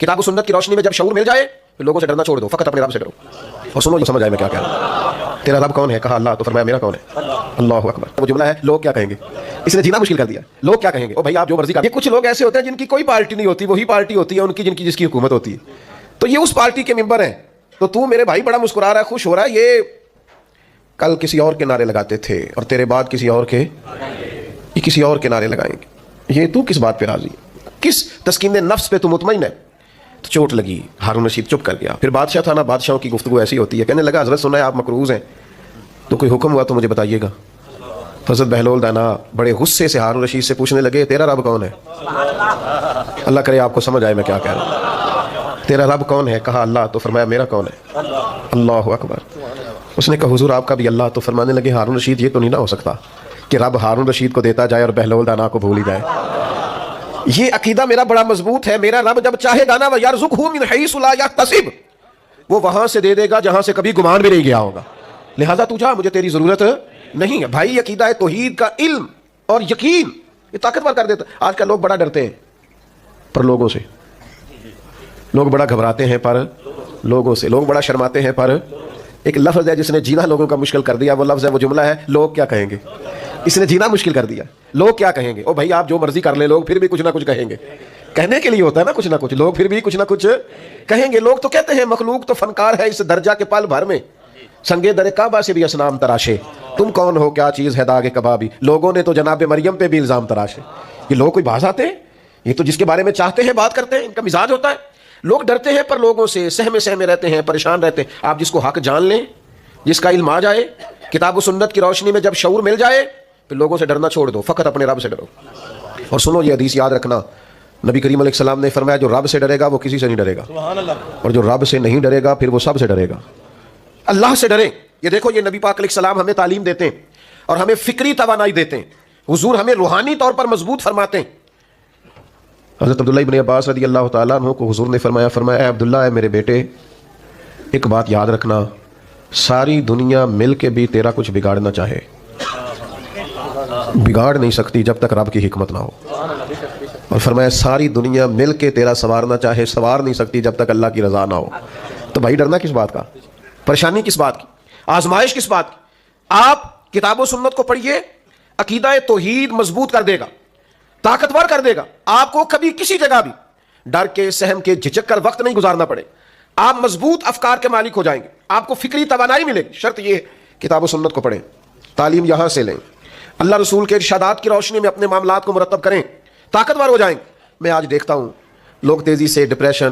किताब व सुन्नत की रोशनी में जब शऊर मिल जाए फिर लोगों से डरना छोड़ दो, फकत अपने रब से डरो। और सुनो, ये समझ आए मैं क्या कह रहा हूं। तेरा रब कौन है? कहा अल्लाह। तो फरमाया मेरा कौन है? अल्लाहु अकबर। वो जुमला है लोग क्या कहेंगे, इसने जीना मुश्किल कर दिया। लोग क्या कहेंगे, ओ भाई आप जो मर्जी कर। ये कुछ लोग ऐसे होते हैं जिनकी कोई पार्टी नहीं होती, वही पार्टी होती है उनकी जिनकी जिसकी हुकूमत होती है। तो ये उस पार्टी के मेंबर हैं। तो तू मेरे भाई बड़ा मुस्कुरा रहा है, खुश हो रहा है, ये कल किसी और के नारे लगाते थे और तेरे बाद किसी और के किसी और के नारे लगाएंगे। ये तू किस बात पे राजी, किस तस्कीन नफ्स पे तू मुतमईन है? तो चोट लगी, हारून रशीद चुप कर गया। फिर बादशाह था ना, बादशाहों की गुफ्तगू ऐसी होती है। कहने लगा हजरत सुना है आप मकरूज़ हैं, तो कोई हुक्म हुआ तो मुझे बताइएगा। हजरत बहलोल दाना बड़े गुस्से से हारून रशीद से पूछने लगे तेरा रब कौन है? अल्लाह करे आपको समझ आए मैं क्या कह रहा हूँ। तेरा रब कौन है? कहा अल्लाह। तो फरमाया मेरा कौन है? अल्लाहु अकबर। उसने कहा हुजूर आपका भी अल्लाह। तो फरमाने लगे हारून रशीद ये तो नहीं ना हो सकता कि रब हारून रशीद को देता जाए और बहलोल दाना को भूल ही जाए। ये अकीदा मेरा बड़ा मजबूत है, मेरा रब जब चाहेगा ना वयरज़ुक़हु मिन हैसु ला यहतसिब, वो वहां से दे देगा जहां से कभी गुमान भी नहीं गया होगा। लिहाजा तू जा, मुझे तेरी जरूरत नहीं है। भाई अकीदा है तौहीद का इल्म और यकीन, ये ताकतवर कर देता। आजकल लोग बड़ा डरते हैं पर लोगों से, लोग बड़ा घबराते हैं पर लोगों से, लोग बड़ा शर्माते हैं पर एक लफ्ज़ है जिसने जीना लोगों का मुश्किल कर दिया। वो लफ्ज़ है, वो जुमला है लोग क्या कहेंगे। इसने जीना मुश्किल कर दिया। लोग क्या कहेंगे, ओ भाई आप जो मर्जी कर ले, लोग फिर भी कुछ ना कुछ कहेंगे। कहने के लिए होता है ना कुछ ना कुछ, लोग फिर भी कुछ ना कुछ कहेंगे। लोग तो कहते हैं मखलूक तो फनकार है इस दर्जा के पल भर में, संगे दर काबा से भी असनाम तराशे। तुम कौन हो, क्या चीज़ है दागे कबाबी, लोगों ने तो जनाब मरियम पे भी इल्ज़ाम तराशे। ये लोग कोई बाज आते हैं, ये तो जिसके बारे में चाहते हैं बात करते हैं, इनका मिजाज होता है। लोग डरते हैं पर लोगों से, सहमे सहमे रहते हैं, परेशान रहते हैं। आप जिसको हक जान लें, जिसका इल्म आ जाए, किताब व सुन्नत की रोशनी में जब शऊर मिल जाए फिर लोगों से डरना छोड़ दो, फकत अपने रब से डरो। और सुनो ये हदीस याद रखना, नबी करीम अलैहिस्सलाम ने फरमाया जो रब से डरेगा वो किसी से नहीं डरेगा, और जो रब से नहीं डरेगा फिर वो सब से डरेगा। अल्लाह से डरे। ये देखो ये नबी पाक अलैहिस्सलाम हमें तालीम देते हैं और हमें फिक्री तवानाई देते हैं। हुजूर हमें रूहानी तौर पर मजबूत फरमाते हैं। हज़रत अब्दुल्ला इब्न अब्बास रज़ी अल्लाह तआला अन्हु को हुजूर ने फरमाया अब्दुल्ला, मेरे बेटे एक बात याद रखना, सारी दुनिया मिल के भी तेरा कुछ बिगाड़ना चाहे, बिगाड़ नहीं सकती जब तक रब की हिकमत ना हो। और फरमाया सारी दुनिया मिल के तेरा संवारना चाहे, संवार नहीं सकती जब तक अल्लाह की रज़ा ना हो। तो भाई डरना किस बात का, परेशानी किस बात की, आजमाइश किस बात की? आप किताबों सुन्नत को पढ़िए, अकीदा तौहीद मजबूत कर देगा, ताकतवर कर देगा। आपको कभी किसी जगह भी डर के, सहम के, झिझक कर वक्त नहीं गुजारना पड़े। आप मजबूत अफकार के मालिक हो जाएंगे, आपको फिक्री तवानाई मिलेगी। शर्त ये किताब सुन्नत को पढ़ें, तालीम यहां से लें, अल्लाह रसूल के इरशादात की रोशनी में अपने मामलात को मुरतब करें, ताकतवर हो जाएंगे। मैं आज देखता हूं लोग तेजी से डिप्रेशन